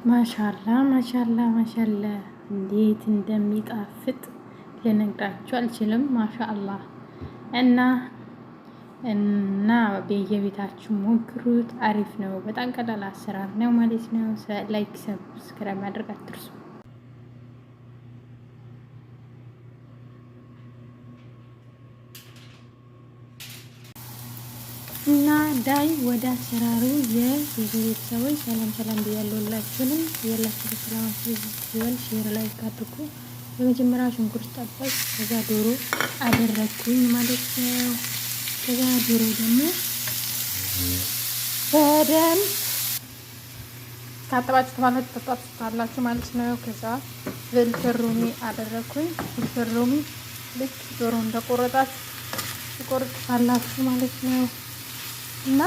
ማሻላ ማሻላ ማሻላ እንዴት እንደሚጣፍጥ ልነግራችሁ አልችልም። ማሻአላ እና በየቤታችሁ ሞክሩት። አሪፍ ነው። በጣም ቀላል አሰራር ነው ማለት ነው። ላይክ ሰብስክራይብ ማድረግ አትርሱ። እና ዳይ ወደ አሰራሩ የብዙ ቤተሰቦች ሰላም ሰላም ብያለሁላችሁንም ያላችሁ ሰላማችሁ ይበል። ሼር ላይ አድርጉ። በመጀመሪያ ሽንኩርት ጠበቅ፣ ከዛ ዶሮ አደረኩኝ ማለት ነው። ከዛ ዶሮ ደግሞ በደንብ ካጠባችሁ ማለት ተጣጣላችሁ ማለት ነው። ከዛ ፍልፍል ሮሚ አደረኩኝ። ፍልፍል ሮሚ ልክ ዶሮ እንደቆረጣችሁ ትቆርጡታላችሁ ማለት ነው። እና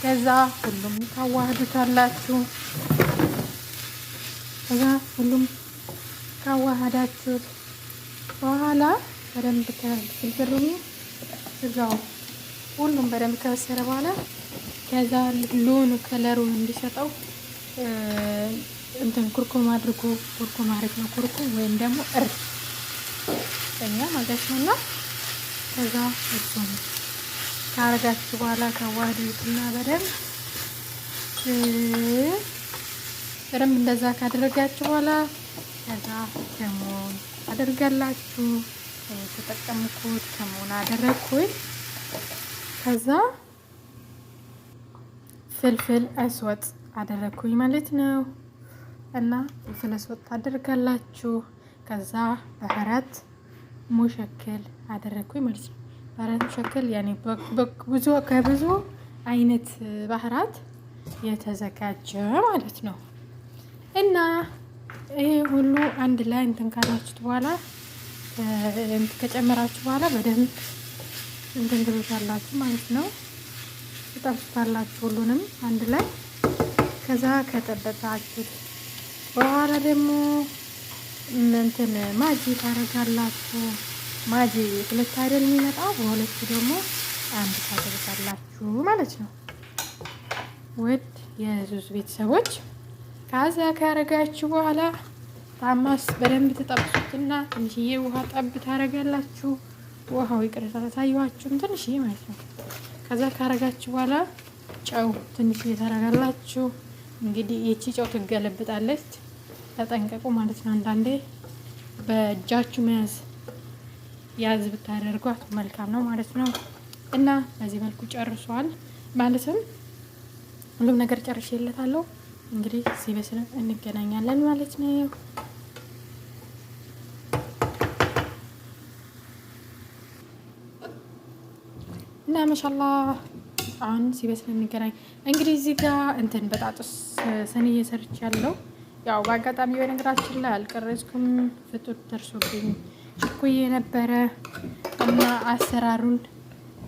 ከዛ ሁሉም ታዋህዱታላችሁ። ከዛ ሁሉም ካዋሃዳችሁት በኋላ በደንብ ፍልፍል ሮሚ ስጋው ሁሉም በደንብ ከበሰለ በኋላ ከዛ ሎኑ ከለሩን እንዲሰጠው እንትን ኩርኩም አድርጎ ኩርኩም አሪፍ ነው። ኩርኩም ወይም ደግሞ እርድ በእኛ ማለት ነውና ከዛ እሱን ካረጋችሁ በኋላ ካዋህዱትና በደንብ እንደዛ ካደረጋችሁ በኋላ ከዛ ከሞን አደርጋላችሁ። ተጠቀምኩት። ከሞን አደረኩኝ። ከዛ ፍልፍል አስወጥ አደረኩኝ ማለት ነው። እና ፍልፍል አስወጥ ታደርጋላችሁ። ከዛ ባህራት ሙሸክል አደረኩኝ ማለት ነው። ባህራት ሙሸክል ያኔ ከብዙ አይነት ባህራት የተዘጋጀ ማለት ነው። እና ይሄ ሁሉ አንድ ላይ እንትን ካላችሁት በኋላ ከጨመራችሁ በኋላ በደንብ እንትን ትሉታላችሁ ማለት ነው። ትጠብሱታላችሁ ሁሉንም አንድ ላይ። ከዛ ከጠበጣችሁት በኋላ ደግሞ እንትን ማጂ ታደርጋላችሁ። ማጂ ሁለት አይደል የሚመጣው፣ በሁለቱ ደግሞ አንድ ታደርጋላችሁ ማለት ነው። ውድ የዙዝ ቤተሰቦች ከዛ ካረጋችሁ በኋላ ታማስ በደንብ ተጠብሱትና ትንሽዬ ውሃ ጠብ ታረጋላችሁ። ውሃው ይቅርታ ታሳያችሁም ትንሽዬ ማለት ነው። ከዛ ካረጋችሁ በኋላ ጨው ትንሽዬ ታረጋላችሁ። እንግዲህ ይቺ ጨው ትገለብጣለች፣ ተጠንቀቁ ማለት ነው። አንዳንዴ በእጃችሁ መያዝ ያዝ ብታደርጓት መልካም ነው ማለት ነው። እና በዚህ መልኩ ጨርሷል ማለትም ሁሉም ነገር ጨርሼለታለሁ። እንግዲህ ሲበስል እንገናኛለን ማለት ነው። እና ማሻአላህ አሁን ሲበስል እንገናኝ። እንግዲህ እዚህ ጋር እንትን በጣጥስ ሰንዬ ሰርቻለሁ። ያው በአጋጣሚ በነገራችን ላይ አልቀረጽኩም፣ ፍጡር ደርሶብኝ ችኩዬ ነበረ። እና አሰራሩን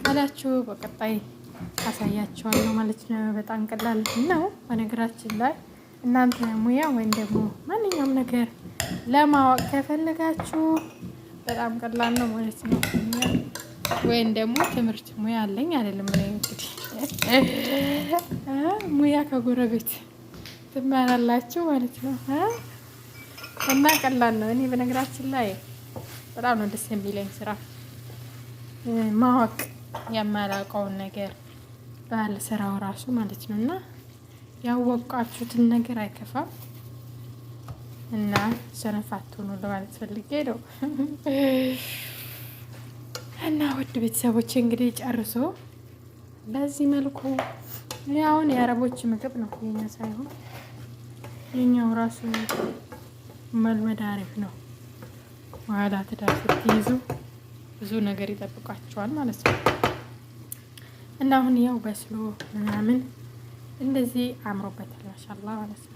ካላችሁ በቀጣይ አሳያችኋለሁ ማለት ነው። በጣም ቀላል ነው በነገራችን ላይ። እናንተ ሙያ ወይም ደግሞ ማንኛውም ነገር ለማወቅ ከፈለጋችሁ በጣም ቀላል ነው ማለት ነው። ወይም ደግሞ ትምህርት ሙያ አለኝ አይደለም እንግዲህ ሙያ ከጎረቤት ትማራላችሁ ማለት ነው። እና ቀላል ነው። እኔ በነገራችን ላይ በጣም ነው ደስ የሚለኝ ስራ ማወቅ የማላውቀውን ነገር ባልሰራው ራሱ ማለት ነው። እና ያወቃችሁትን ነገር አይከፋም። እና ሰነፍ አትሁኑ ለማለት ፈልጌ ነው። እና ውድ ቤተሰቦች እንግዲህ ጨርሶ በዚህ መልኩ አሁን የአረቦች ምግብ ነው የኛ ሳይሆን የኛው ራሱ መልመድ አሪፍ ነው። ዋላ ትዳር ስትይዙ ብዙ ነገር ይጠብቃቸዋል ማለት ነው። እና አሁን ያው በስሎ ምናምን እንደዚህ አምሮበታል ማሻአላህ ማለት ነው።